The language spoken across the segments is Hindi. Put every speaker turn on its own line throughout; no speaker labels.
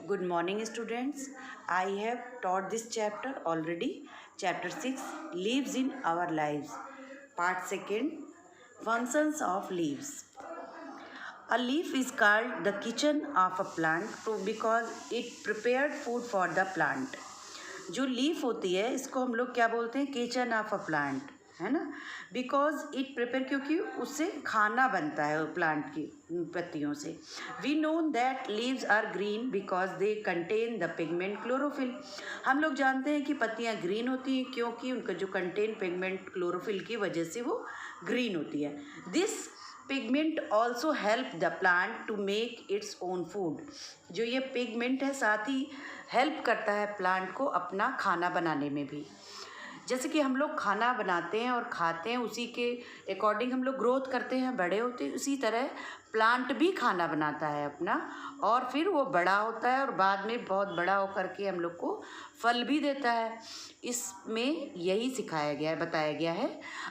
Good morning, students. I have taught this chapter already. Chapter 6 Leaves in Our Lives. Part 2 Functions of Leaves. A leaf is called the kitchen of a plant because it prepared food for the plant. जो लीफ होती है इसको हम लोग क्या बोलते हैं, किचन ऑफ अ प्लांट, है ना। बिकॉज इट प्रिपेयर, क्योंकि उससे खाना बनता है प्लांट की पत्तियों से। We know that leaves are green because they contain the pigment chlorophyll. हम लोग जानते हैं कि पत्तियां ग्रीन होती हैं क्योंकि उनका जो कंटेन पिगमेंट क्लोरोफिल की वजह से वो ग्रीन होती है। This pigment also help the plant to make its own food. जो ये पिगमेंट है साथ ही हेल्प करता है प्लांट को अपना खाना बनाने में भी। जैसे कि हम लोग खाना बनाते हैं और खाते हैं, उसी के अकॉर्डिंग हम लोग ग्रोथ करते हैं, बड़े होते हैं। उसी तरह प्लांट भी खाना बनाता है अपना, और फिर वो बड़ा होता है और बाद में बहुत बड़ा होकर के हम लोग को फल भी देता है। इसमें यही सिखाया गया है, बताया गया है।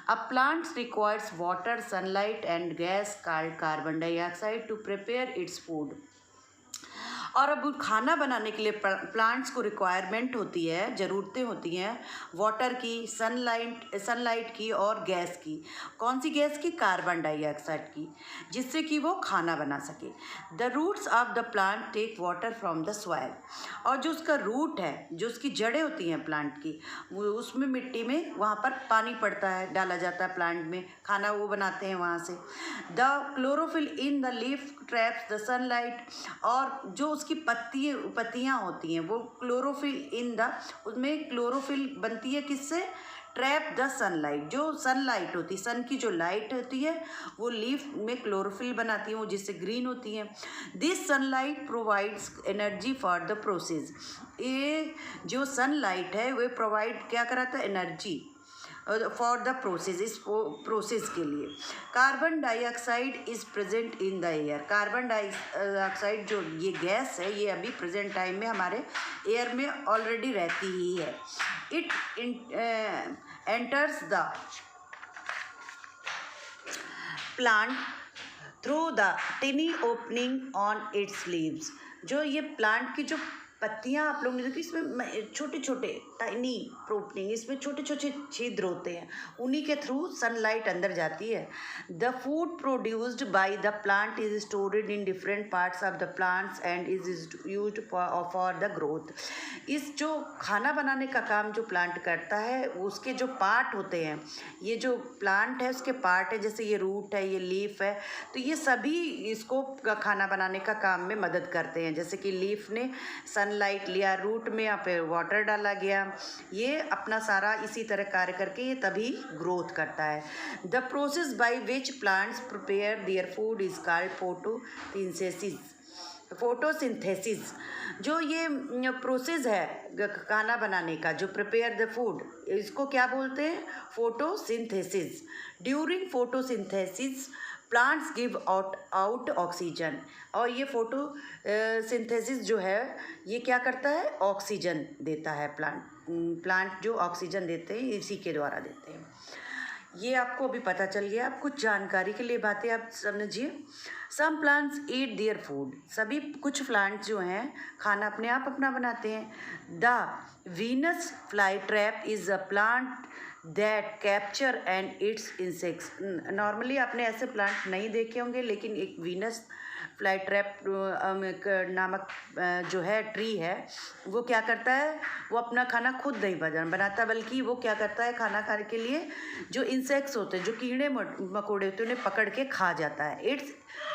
A plants requires water, sunlight and gas called carbon dioxide to prepare its food. और अब खाना बनाने के लिए प्लांट्स को रिक्वायरमेंट होती है, ज़रूरतें होती हैं वाटर की, सनलाइट की और गैस की। कौन सी गैस की? कार्बन डाइऑक्साइड की, जिससे कि वो खाना बना सके। The roots of the plant take water from the soil. और जो उसका रूट है, जो उसकी जड़ें होती हैं प्लांट की, वो उसमें मिट्टी में वहाँ पर पानी पड़ता है, डाला जाता है प्लांट में, खाना वो बनाते हैं वहाँ से। The chlorophyll in the leaf traps the sunlight. और जो उसकी पत्तियाँ होती हैं वो क्लोरोफिल इन द, उसमें क्लोरोफिल बनती है किससे? Trap the sunlight. जो सनलाइट होती है, सन की जो लाइट होती है वो लीफ में क्लोरोफिल बनाती है, वो जिससे ग्रीन होती है। This sunlight provides energy for the process. ये जो सनलाइट है वो प्रोवाइड क्या कराता है? एनर्जी फॉर द प्रोसेस, इस प्रोसेस के लिए। Carbon dioxide is present in the air. Carbon dioxide जो ये गैस है, ये अभी प्रेजेंट टाइम में हमारे एयर में ऑलरेडी रहती ही है। It enters the plant through the टिनी opening on it's leaves. जो ये प्लांट की जो पत्तियां आप लोगों ने देखी, इसमें छोटे छोटे टाइनी ओपनिंग, इसमें छोटे छोटे छिद्र होते हैं, उन्हीं के थ्रू सनलाइट अंदर जाती है। The food produced by the plant is stored in different parts of the plants and is used for the growth. इस जो खाना बनाने का काम जो प्लांट करता है, उसके जो पार्ट होते हैं, ये जो प्लांट है उसके पार्ट है, जैसे ये रूट है, ये लीफ है, तो ये सभी इसको खाना बनाने का काम में मदद करते हैं। जैसे कि लीफ ने सनलाइट लिया, रूट में यहाँ पे वाटर डाला गया, ये अपना सारा इसी तरह कार्य करके ये तभी ग्रोथ करता है। The process by which plants prepare their food is called photosynthesis. जो ये प्रोसेस है खाना बनाने का, जो प्रिपेयर द फूड, इसको क्या बोलते हैं? Photosynthesis. During photosynthesis plants give out oxygen. और ये फोटोसिंथेसिस जो है ये क्या करता है? ऑक्सीजन देता है। प्लांट जो ऑक्सीजन देते हैं इसी के द्वारा देते हैं। ये आपको अभी पता चल गया। आप कुछ जानकारी के लिए बातें आप समझिए। Some plants eat their food. सभी कुछ प्लांट्स जो हैं खाना अपने आप अपना बनाते हैं। The Venus fly trap is a plant that capture and it's insects. Normally आपने ऐसे प्लांट नहीं देखे होंगे, लेकिन एक वीनस फ्लाई ट्रैप नामक जो है ट्री है, वो क्या करता है? वो अपना खाना खुद नहीं बनाता, बल्कि वो क्या करता है? खाना खाने के लिए जो इंसेक्ट्स होते हैं, जो कीड़े मकोड़े होते हैं, उन्हें पकड़ के खा जाता है। Its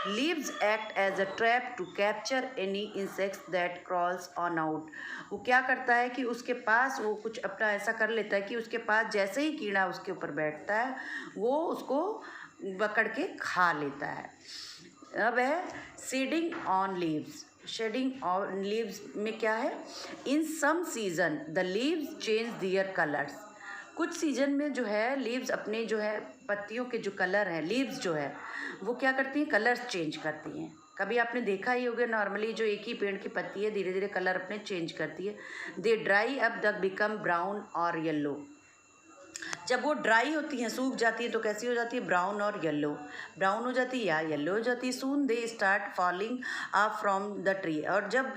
leaves act as a trap to capture any insects that crawls on out. वो क्या करता है कि उसके पास वो कुछ अपना ऐसा कर लेता है कि उसके पास जैसे ही कीड़ा उसके ऊपर बैठता है वो उसको पकड़ के खा लेता है। अब है shedding on leaves. Shedding on leaves में क्या है? In some season the leaves change their colours. कुछ सीजन में जो है लीव्स अपने जो है पत्तियों के जो कलर हैं, लीव्स जो है वो क्या करती हैं? कलर्स चेंज करती हैं। कभी आपने देखा ही होगा, नॉर्मली जो एक ही पेड़ की पत्ती है धीरे धीरे कलर अपने चेंज करती है। They dry up the become brown और येलो। जब वो ड्राई होती हैं, सूख जाती है, तो कैसी हो जाती है? ब्राउन और येलो। ब्राउन हो जाती है या येलो हो जाती है। Soon they start falling up from the tree. और जब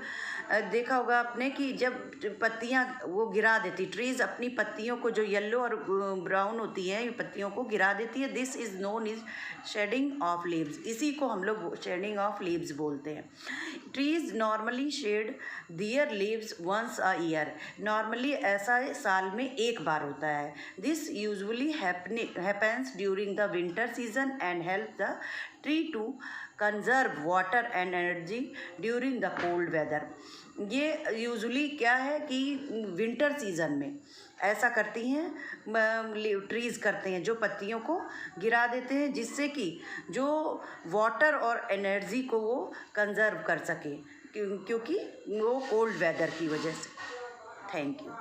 देखा होगा आपने कि जब पत्तियां वो गिरा देती, ट्रीज अपनी पत्तियों को जो येलो और ब्राउन होती हैं पत्तियों को गिरा देती है। This is known is shedding of leaves. इसी को हम लोग शेडिंग ऑफ लीव्स बोलते हैं। Trees normally shed their leaves once a year. Normally ऐसा साल में एक बार होता है। This usually happens during the winter season and help the tree to conserve water and energy during the cold weather. ये यूजुअली क्या है कि विंटर सीजन में ऐसा करती हैं, ट्रीज करते हैं, जो पत्तियों को गिरा देते हैं, जिससे कि जो वाटर और एनर्जी को वो कंजर्व कर सके, क्योंकि वो कोल्ड वेदर की वजह से। Thank you.